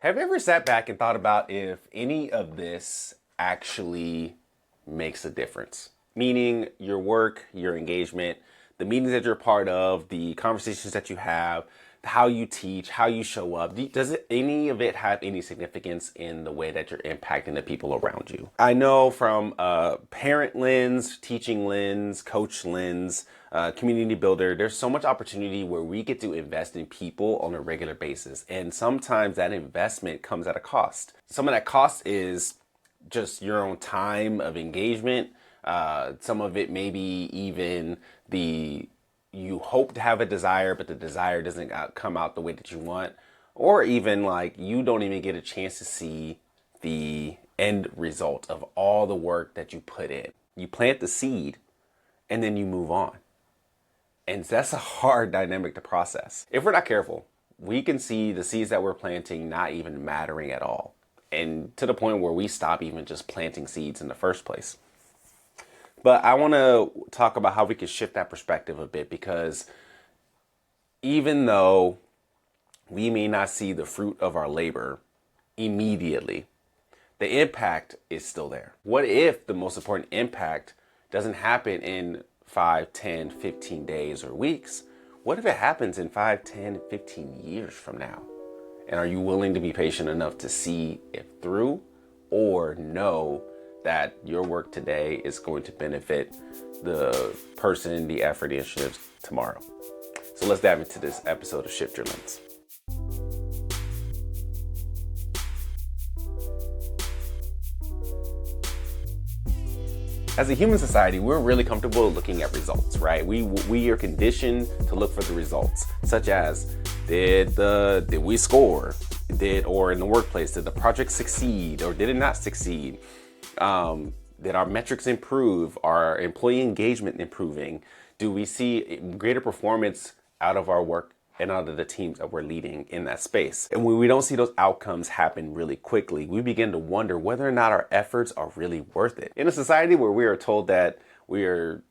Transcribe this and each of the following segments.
Have you ever sat back and thought about if any of this actually makes a difference? Meaning your work, your engagement, the meetings that you're part of, the conversations that you have, how you teach, how you show up. Does any of it have any significance in the way that you're impacting the people around you? I know from a parent lens, teaching lens, coach lens, community builder, there's so much opportunity where we get to invest in people on a regular basis. And sometimes that investment comes at a cost. Some of that cost is just your own time of engagement. Some of it may be even you hope to have a desire, but the desire doesn't come out the way that you want. Or even like you don't even get a chance to see the end result of all the work that you put in. You plant the seed and then you move on. And that's a hard dynamic to process. If we're not careful, we can see the seeds that we're planting not even mattering at all. And to the point where we stop even just planting seeds in the first place. But I want to talk about how we can shift that perspective a bit, because even though we may not see the fruit of our labor immediately, the impact is still there. What if the most important impact doesn't happen in 5, 10, 15 days or weeks? What if it happens in 5, 10, 15 years from now? And are you willing to be patient enough to see it through, or know that your work today is going to benefit the person, the effort, the initiatives tomorrow? So let's dive into this episode of Shift Your Lens. As a human society, we're really comfortable looking at results, right? We are conditioned to look for the results, such as did we score? Or in the workplace, did the project succeed or did it not succeed? Did our metrics improve? Our employee engagement improving? Do we see greater performance out of our work and out of the teams that we're leading in that space? And when we don't see those outcomes happen really quickly, we begin to wonder whether or not our efforts are really worth it. In a society where we are told that we are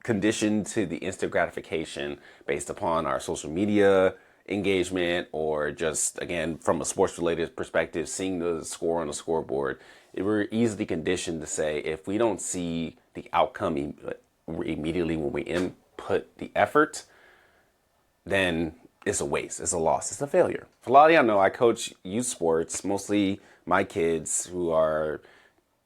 conditioned to the instant gratification based upon our social media engagement, or just, again, from a sports related perspective, seeing the score on the scoreboard, we're easily conditioned to say if we don't see the outcome immediately when we input the effort, then it's a waste, it's a loss, it's a failure. For a lot of y'all know, I coach youth sports, mostly my kids who are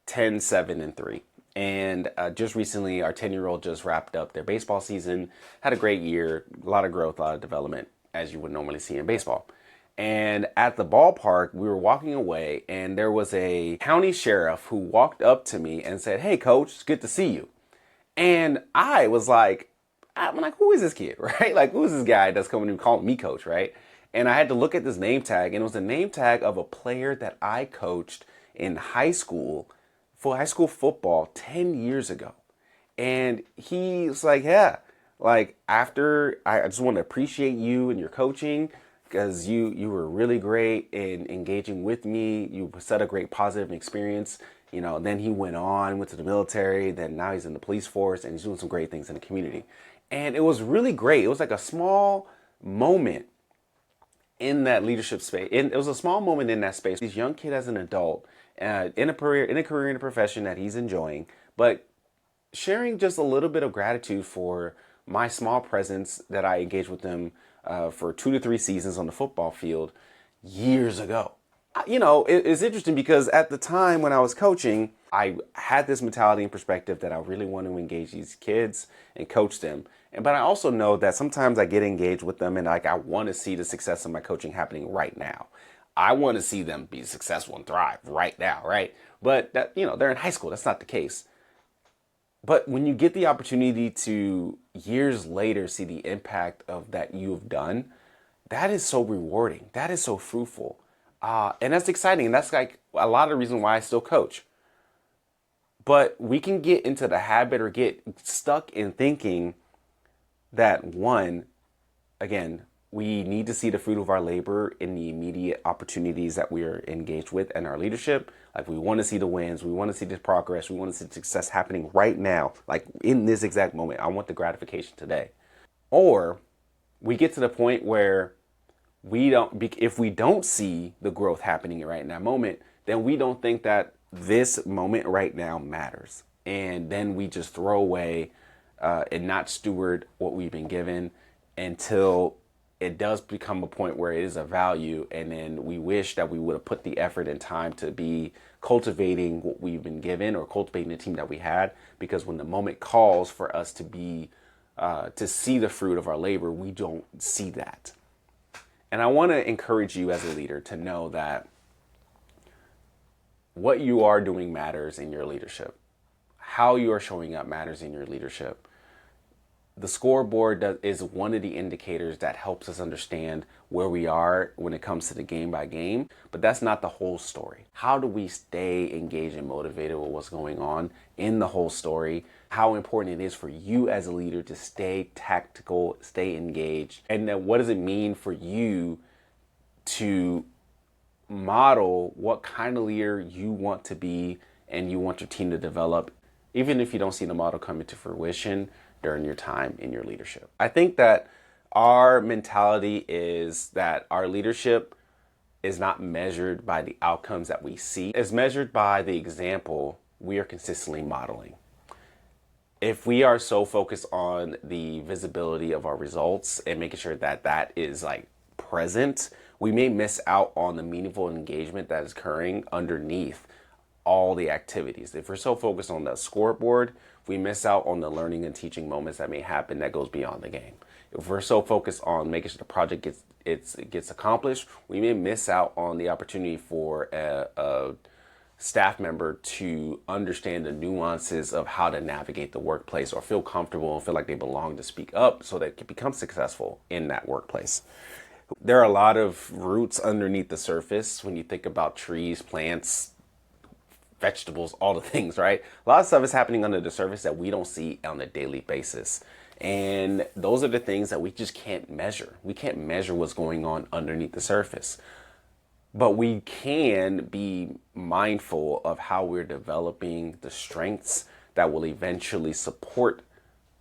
10, 7, and 3. And just recently, our 10-year-old just wrapped up their baseball season, had a great year, a lot of growth, a lot of development, as you would normally see in baseball. And at the ballpark, we were walking away, and there was a county sheriff who walked up to me and said, "Hey, coach, it's good to see you." And I'm like, who is this kid, right? Like, who is this guy that's coming and calling me coach, right? And I had to look at this name tag, and it was a name tag of a player that I coached in high school, for high school football 10 years ago. And he's like, yeah, like, after, I just want to appreciate you and your coaching, because you were really great in engaging with me. You set a great positive experience. You know, then he went to the military, then now he's in the police force, and he's doing some great things in the community. And it was really great. It was like a small moment in that leadership space. And it was a small moment in that space. This young kid as an adult, in a career, in a profession that he's enjoying, but sharing just a little bit of gratitude for my small presence that I engaged with them for 2 to 3 seasons on the football field years ago. You know, it's interesting because at the time when I was coaching, I had this mentality and perspective that I really want to engage these kids and coach them. But I also know that sometimes I get engaged with them and like I want to see the success of my coaching happening right now. I want to see them be successful and thrive right now, right? But that, you know, they're in high school. That's not the case. But when you get the opportunity to years later see the impact of that you've done, that is so rewarding. That is so fruitful. And that's exciting. And that's like a lot of the reason why I still coach. But we can get into the habit or get stuck in thinking that, one, again, we need to see the fruit of our labor in the immediate opportunities that we are engaged with in our leadership. Like, we want to see the wins. We want to see the progress. We want to see the success happening right now. Like, in this exact moment, I want the gratification today. Or we get to the point where if we don't see the growth happening right in that moment, then we don't think that this moment right now matters. And then we just throw away and not steward what we've been given until it does become a point where it is a value. And then we wish that we would have put the effort and time to be cultivating what we've been given or cultivating the team that we had. Because when the moment calls for us to see the fruit of our labor, we don't see that. And I want to encourage you as a leader to know that what you are doing matters in your leadership. How you are showing up matters in your leadership. The scoreboard is one of the indicators that helps us understand where we are when it comes to the game by game, but that's not the whole story. How do we stay engaged and motivated with what's going on in the whole story? How important it is for you as a leader to stay tactical, stay engaged, and then what does it mean for you to model what kind of leader you want to be and you want your team to develop, even if you don't see the model coming to fruition during your time in your leadership. I think that our mentality is that our leadership is not measured by the outcomes that we see. It's measured by the example we are consistently modeling. If we are so focused on the visibility of our results and making sure that that is like present, we may miss out on the meaningful engagement that is occurring underneath all the activities. If we're so focused on the scoreboard, we miss out on the learning and teaching moments that may happen that goes beyond the game. If we're so focused on making sure the project gets accomplished, we may miss out on the opportunity for a staff member to understand the nuances of how to navigate the workplace or feel comfortable and feel like they belong to speak up so they can become successful in that workplace. There are a lot of roots underneath the surface when you think about trees, plants, vegetables, all the things, right? A lot of stuff is happening under the surface that we don't see on a daily basis. And those are the things that we just can't measure. We can't measure what's going on underneath the surface. But we can be mindful of how we're developing the strengths that will eventually support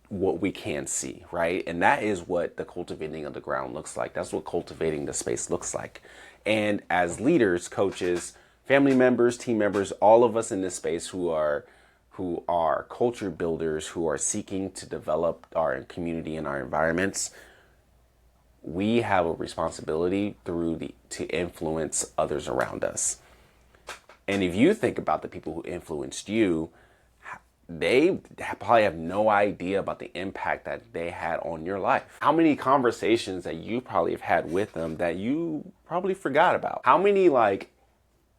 what we can see, right? And that is what the cultivating of the ground looks like. That's what cultivating the space looks like. And as leaders, coaches, family members, team members, all of us in this space who are culture builders, who are seeking to develop our community and our environments, we have a responsibility to influence others around us. And if you think about the people who influenced you, they probably have no idea about the impact that they had on your life. How many conversations that you probably have had with them that you probably forgot about? How many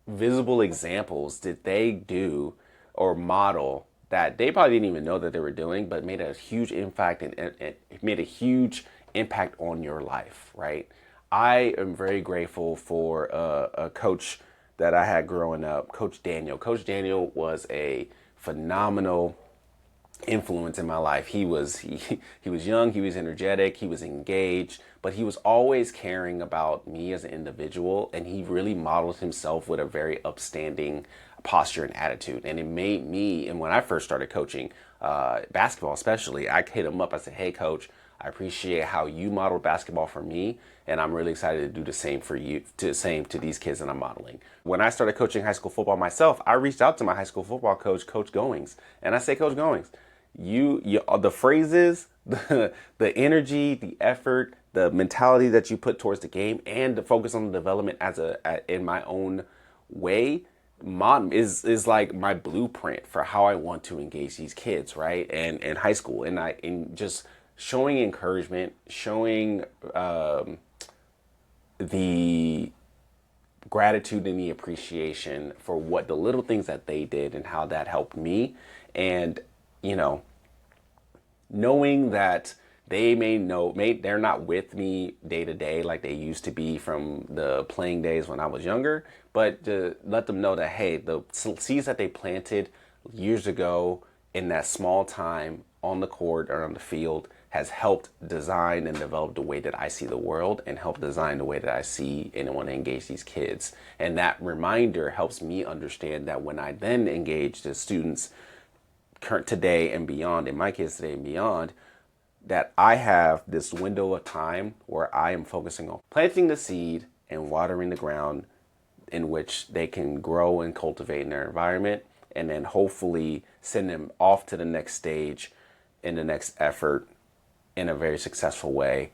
visible examples did they do or model that they probably didn't even know that they were doing, but made a huge impact and it made a huge impact on your life, right? I am very grateful for a coach that I had growing up, Coach Daniel. Coach Daniel was a phenomenal influence in my life. He was young, he was energetic, he was engaged, but he was always caring about me as an individual, and he really modeled himself with a very upstanding posture and attitude. And it made me, and when I first started coaching basketball especially, I hit him up. I said, "Hey coach, I appreciate how you modeled basketball for me, and I'm really excited to do the same for you, to these kids that I'm modeling." When I started coaching high school football myself, I reached out to my high school football coach, Coach Goings, and I say, "Coach Goings, you the phrases, the energy, the effort, the mentality that you put towards the game, and the focus on the development in my own way, is like my blueprint for how I want to engage these kids, right? And in high school, and just showing encouragement, showing the gratitude and the appreciation for what the little things that they did and how that helped me. And, knowing that they're not with me day to day like they used to be from the playing days when I was younger, but to let them know that, hey, the seeds that they planted years ago in that small time on the court or on the field has helped design and develop the way that I see the world and help design the way that I see and want to engage these kids. And that reminder helps me understand that when I then engage the students current today and beyond, and my kids today and beyond, that I have this window of time where I am focusing on planting the seed and watering the ground in which they can grow and cultivate in their environment, and then hopefully send them off to the next stage in the next effort in a very successful way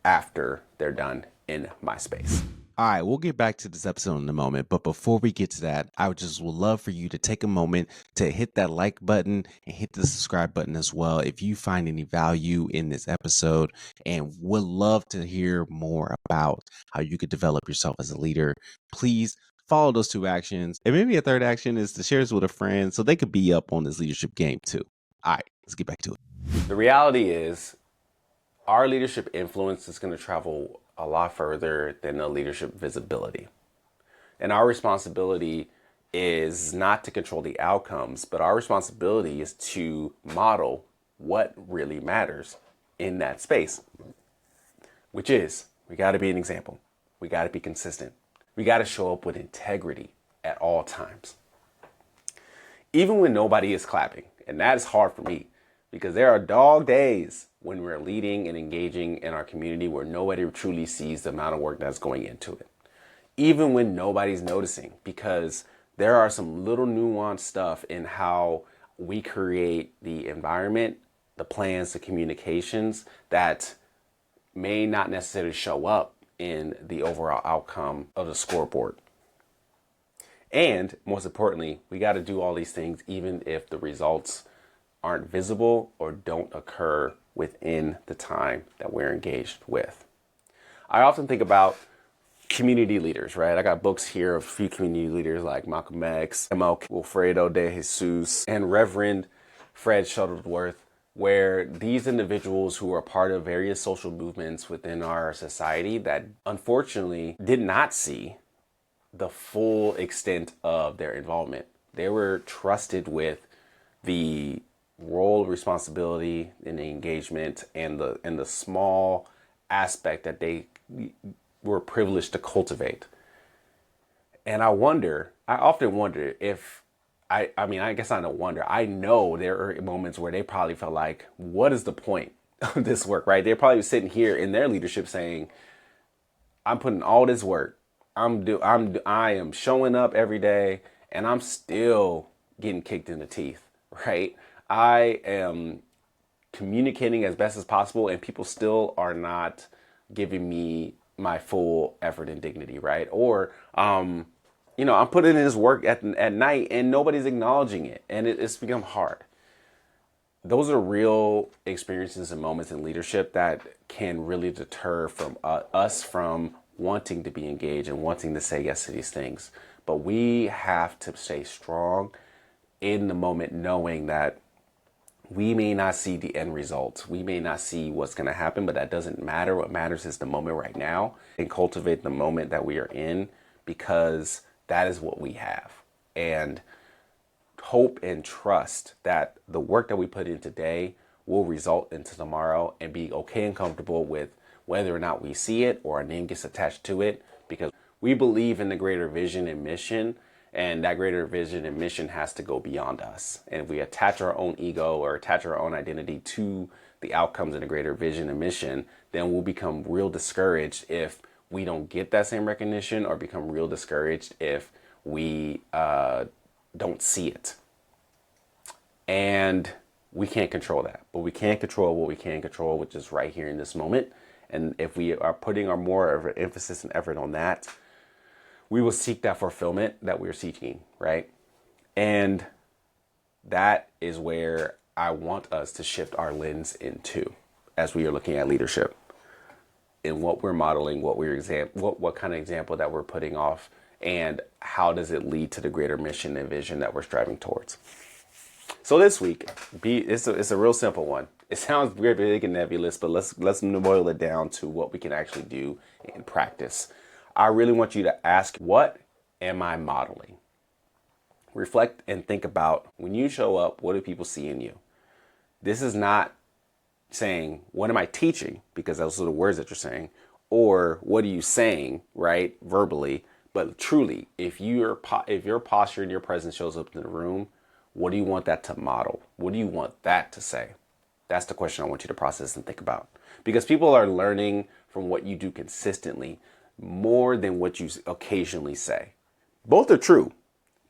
after they're done in my space. All right, we'll get back to this episode in a moment, but before we get to that, I would love for you to take a moment to hit that like button and hit the subscribe button as well if you find any value in this episode, and would love to hear more about how you could develop yourself as a leader. Please follow those 2 actions, and maybe a third action is to share this with a friend so they could be up on this leadership game too. All right, let's get back to it. The reality is, our leadership influence is going to travel a lot further than the leadership visibility. And our responsibility is not to control the outcomes, but our responsibility is to model what really matters in that space, which is we got to be an example. We got to be consistent. We got to show up with integrity at all times, even when nobody is clapping. And that is hard for me because there are dog days when we're leading and engaging in our community where nobody truly sees the amount of work that's going into it. Even when nobody's noticing, because there are some little nuanced stuff in how we create the environment, the plans, the communications that may not necessarily show up in the overall outcome of the scoreboard. And most importantly, we got to do all these things even if the results aren't visible or don't occur within the time that we're engaged with. I often think about community leaders, right? I got books here of a few community leaders like Malcolm X, MLK, Wilfredo de Jesus, and Reverend Fred Shuttlesworth, where these individuals who are part of various social movements within our society that unfortunately did not see the full extent of their involvement. They were trusted with the role, responsibility, and the engagement, and the small aspect that they were privileged to cultivate. And I often wonder if I guess I don't wonder. I know there are moments where they probably felt like, what is the point of this work, right? They're probably sitting here in their leadership saying, I'm putting all this work. I am showing up every day and I'm still getting kicked in the teeth, right? I am communicating as best as possible and people still are not giving me my full effort and dignity, right? Or, I'm putting in this work at night and nobody's acknowledging it, and it's become hard. Those are real experiences and moments in leadership that can really deter from us from wanting to be engaged and wanting to say yes to these things. But we have to stay strong in the moment, knowing that we may not see the end result. We may not see what's going to happen, but that doesn't matter. What matters is the moment right now, and cultivate the moment that we are in, because that is what we have. And hope and trust that the work that we put in today will result into tomorrow, and be okay and comfortable with whether or not we see it or our name gets attached to it, because we believe in the greater vision and mission. And that greater vision and mission has to go beyond us. And if we attach our own ego or attach our own identity to the outcomes of the greater vision and mission, then we'll become real discouraged if we don't get that same recognition, or become real discouraged if we don't see it. And we can't control that, but we can control what we can control, which is right here in this moment. And if we are putting our more of an emphasis and effort on that, we will seek that fulfillment that we're seeking, right? And that is where I want us to shift our lens into as we are looking at leadership, in what we're modeling, what kind of example that we're putting off, and how does it lead to the greater mission and vision that we're striving towards. So this week, it's a real simple one. It sounds weird, big and nebulous, but let's boil it down to what we can actually do in practice. I really want you to ask, what am I modeling? Reflect and think about, when you show up, what do people see in you? This is not saying, what am I teaching? Because those are the words that you're saying. Or what are you saying, right, verbally? But truly, if your posture and your presence shows up in the room, what do you want that to model? What do you want that to say? That's the question I want you to process and think about. Because people are learning from what you do consistently more than what you occasionally say. Both are true,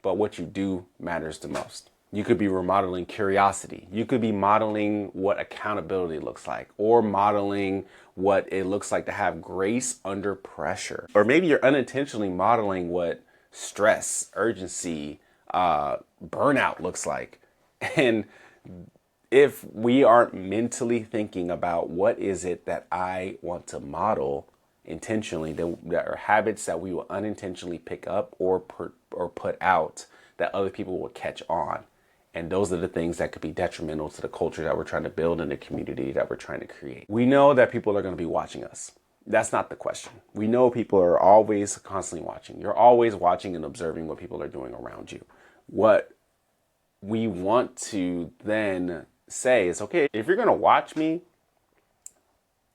but what you do matters the most. You could be remodeling curiosity. You could be modeling what accountability looks like, or modeling what it looks like to have grace under pressure. Or maybe you're unintentionally modeling what stress, urgency, burnout looks like. And if we aren't mentally thinking about what is it that I want to model intentionally, that are habits that we will unintentionally pick up or put out that other people will catch on. And those are the things that could be detrimental to the culture that we're trying to build and the community that we're trying to create. We know that people are going to be watching us. That's not the question. We know people are always constantly watching. You're always watching and observing what people are doing around you. What we want to then say is, okay, if you're going to watch me,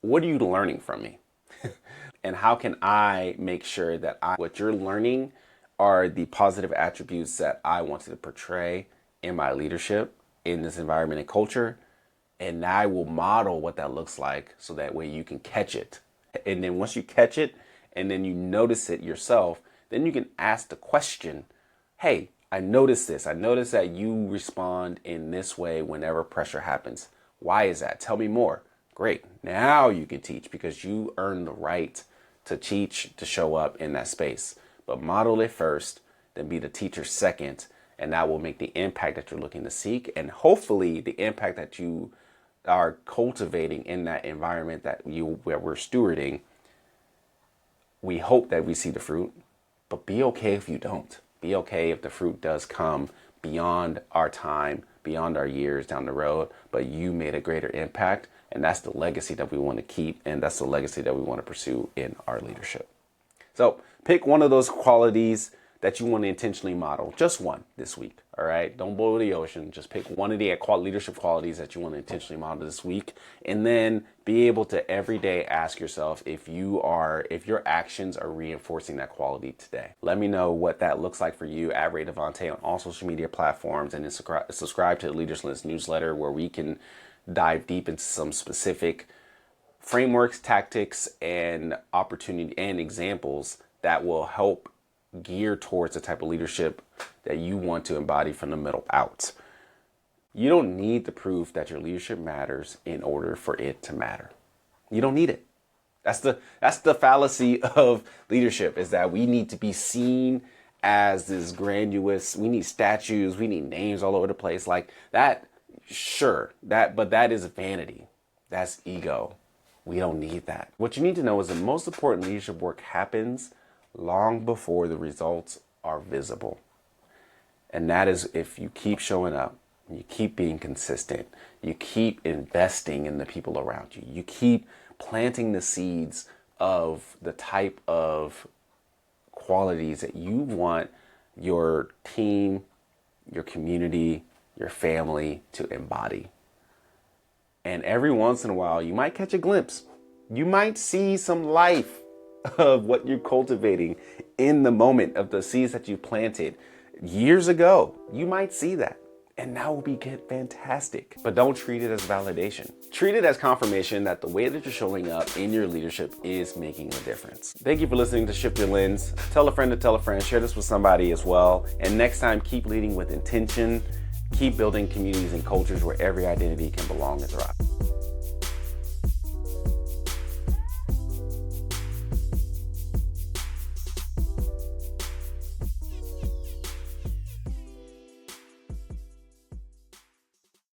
what are you learning from me? And how can I make sure that what you're learning are the positive attributes that I wanted to portray in my leadership in this environment and culture? And I will model what that looks like so that way you can catch it. And then once you catch it and then you notice it yourself, then you can ask the question, hey, I noticed this. I noticed that you respond in this way whenever pressure happens. Why is that? Tell me more. Great. Now you can teach because you earn the right to teach, to show up in that space. But model it first, then be the teacher second, and that will make the impact that you're looking to seek, and hopefully the impact that you are cultivating in that environment where we're stewarding. We hope that we see the fruit, but be okay if you don't. Be okay if the fruit does come beyond our time, beyond our years down the road, but you made a greater impact. And that's the legacy that we want to keep. And that's the legacy that we want to pursue in our leadership. So pick one of those qualities that you want to intentionally model. Just one this week. All right. Don't boil the ocean. Just pick one of the leadership qualities that you want to intentionally model this week. And then be able to every day ask yourself if your actions are reinforcing that quality today. Let me know what that looks like for you at Ray Devontae on all social media platforms, and then subscribe to the Leaders Lens newsletter where we can dive deep into some specific frameworks, tactics, and opportunity and examples that will help gear towards the type of leadership that you want to embody from the middle out. You don't need the proof that your leadership matters in order for it to matter. You don't need it. That's the fallacy of leadership, is that we need to be seen as this grandiose. We need statues. We need names all over the place like that. Sure, but that is vanity. That's ego. We don't need that. What you need to know is the most important leadership work happens long before the results are visible. And that is if you keep showing up, you keep being consistent, you keep investing in the people around you, you keep planting the seeds of the type of qualities that you want your team, your community, your family to embody. And every once in a while, you might catch a glimpse. You might see some life of what you're cultivating in the moment of the seeds that you planted years ago. You might see that. And that will be fantastic. But don't treat it as validation. Treat it as confirmation that the way that you're showing up in your leadership is making a difference. Thank you for listening to Shift Your Lens. Tell a friend to tell a friend. Share this with somebody as well. And next time, keep leading with intention. Keep building communities and cultures where every identity can belong and thrive.